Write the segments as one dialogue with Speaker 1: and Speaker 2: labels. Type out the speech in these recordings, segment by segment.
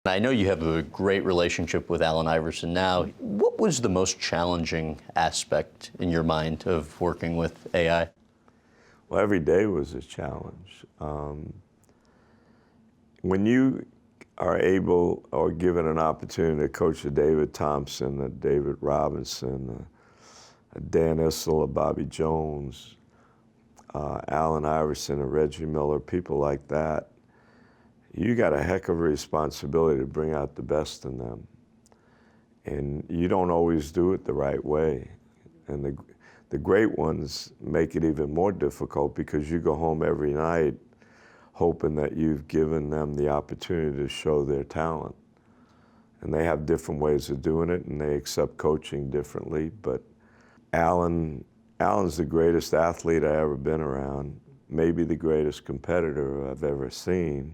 Speaker 1: I know you have a great relationship with Allen Iverson now. What was the most challenging aspect in your mind of working with AI?
Speaker 2: Well, every day was a challenge. When you are able or given an opportunity to coach a David Thompson, a David Robinson, a Dan Issel, a Bobby Jones, Allen Iverson, a Reggie Miller, people like that, you got a heck of a responsibility to bring out the best in them. And you don't always do it the right way. And the great ones make it even more difficult because you go home every night hoping that you've given them the opportunity to show their talent. And they have different ways of doing it, and they accept coaching differently. But Allen's the greatest athlete I've ever been around, maybe the greatest competitor I've ever seen.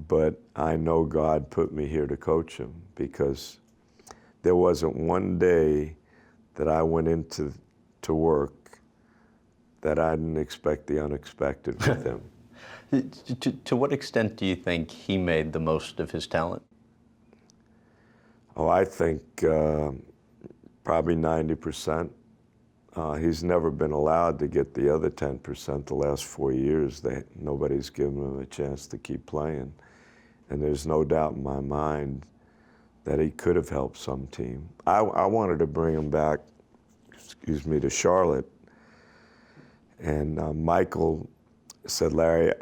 Speaker 2: But I know God put me here to coach him because there wasn't one day that I went into work that I didn't expect the unexpected with him.
Speaker 1: To what extent do you think he made the most of his talent?
Speaker 2: Oh, I think probably 90%. He's never been allowed to get the other 10% the last 4 years. Nobody's given him a chance to keep playing. And there's no doubt in my mind that he could have helped some team. I wanted to bring him back, to Charlotte. And Michael said, Larry,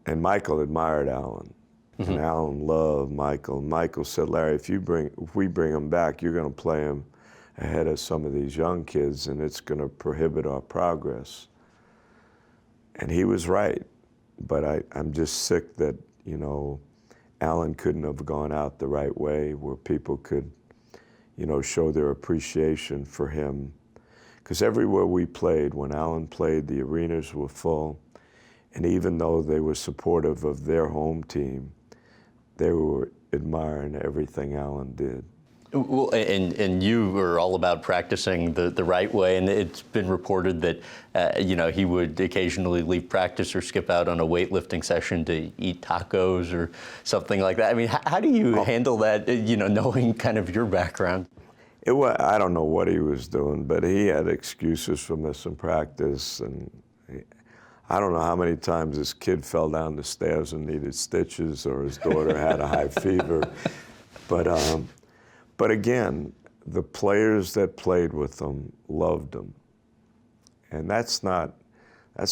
Speaker 2: and Michael admired Allen. Mm-hmm. And Allen loved Michael. Michael said, Larry, if we bring him back, you're going to play him ahead of some of these young kids, and it's going to prohibit our progress. And he was right. But I'm just sick that, Allen couldn't have gone out the right way where people could, show their appreciation for him. Because everywhere we played, when Allen played, the arenas were full. And even though they were supportive of their home team, they were admiring everything Allen did.
Speaker 1: Well, and you were all about practicing the right way, and it's been reported that he would occasionally leave practice or skip out on a weightlifting session to eat tacos or something like that. I mean, how do you handle that, knowing kind of your background?
Speaker 2: I don't know what he was doing, but he had excuses for missing practice, and I don't know how many times this kid fell down the stairs and needed stitches, or his daughter had a high fever. But again, the players that played with him loved him. And that's not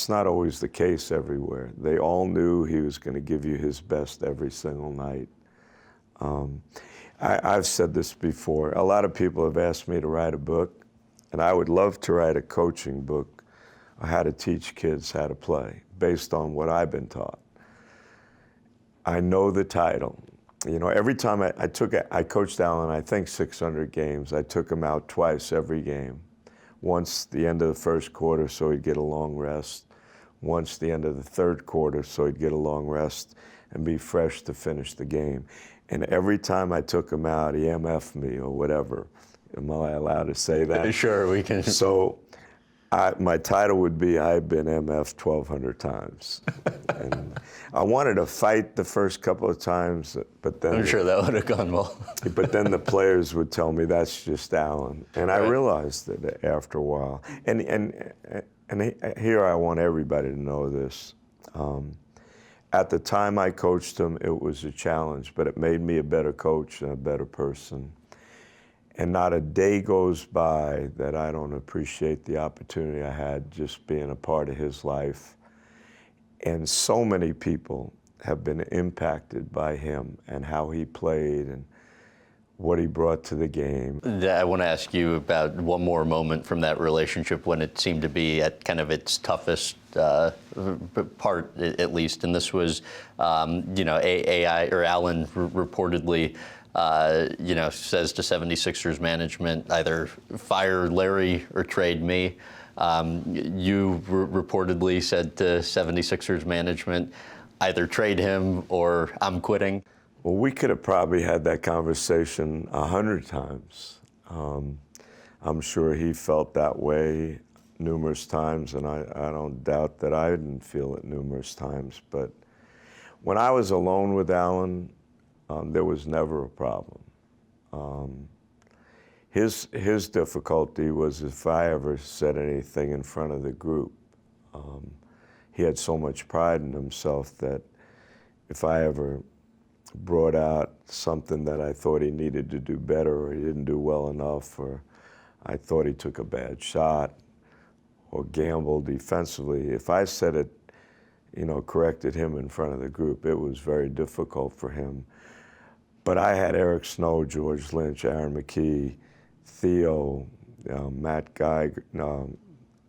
Speaker 2: always the case everywhere. They all knew he was going to give you his best every single night. I've said this before. A lot of people have asked me to write a book, and I would love to write a coaching book on how to teach kids how to play based on what I've been taught. I know the title. Every time I coached Allen, I think 600 games. I took him out twice every game. Once the end of the first quarter so he'd get a long rest. Once the end of the third quarter so he'd get a long rest and be fresh to finish the game. And every time I took him out, he MF'd me or whatever. Am I allowed to say that?
Speaker 1: Sure, we can.
Speaker 2: So my title would be, I've been MF'd 1,200 times. And I wanted to fight the first couple of times, but then...
Speaker 1: I'm sure that would have gone well.
Speaker 2: But then the players would tell me, that's just Allen. And I realized that after a while. And here I want everybody to know this. At the time I coached him, it was a challenge, but it made me a better coach and a better person. And not a day goes by that I don't appreciate the opportunity I had just being a part of his life. And so many people have been impacted by him and how he played and what he brought to the game.
Speaker 1: I want to ask you about one more moment from that relationship when it seemed to be at kind of its toughest part, at least. And this was, AI or Allen reportedly says to 76ers management, either fire Larry or trade me. You reportedly said to 76ers management, either trade him or I'm quitting.
Speaker 2: Well, we could have probably had that conversation 100 times. I'm sure he felt that way numerous times, and I don't doubt that I didn't feel it numerous times. But when I was alone with Allen, there was never a problem. His difficulty was if I ever said anything in front of the group. He had so much pride in himself that if I ever brought out something that I thought he needed to do better, or he didn't do well enough, or I thought he took a bad shot or gambled defensively, if I said it, corrected him in front of the group, it was very difficult for him. But I had Eric Snow, George Lynch, Aaron McKee, Theo, Matt Geiger,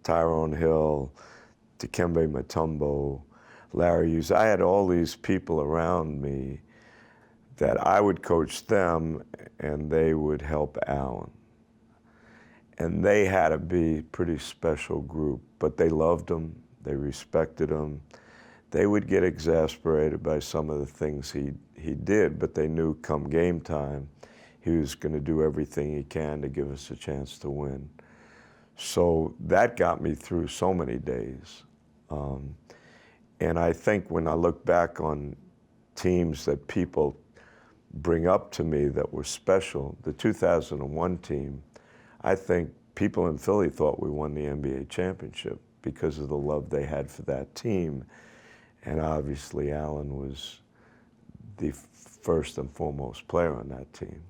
Speaker 2: Tyrone Hill, Dikembe Mutombo, Larry Hughes. I had all these people around me that I would coach them and they would help Allen. And they had to be a pretty special group, but they loved him, they respected him. They would get exasperated by some of the things he did, but they knew come game time, he was going to do everything he can to give us a chance to win. So that got me through so many days. And I think when I look back on teams that people bring up to me that were special, the 2001 team, I think people in Philly thought we won the NBA championship because of the love they had for that team. And obviously Allen was the first and foremost player on that team.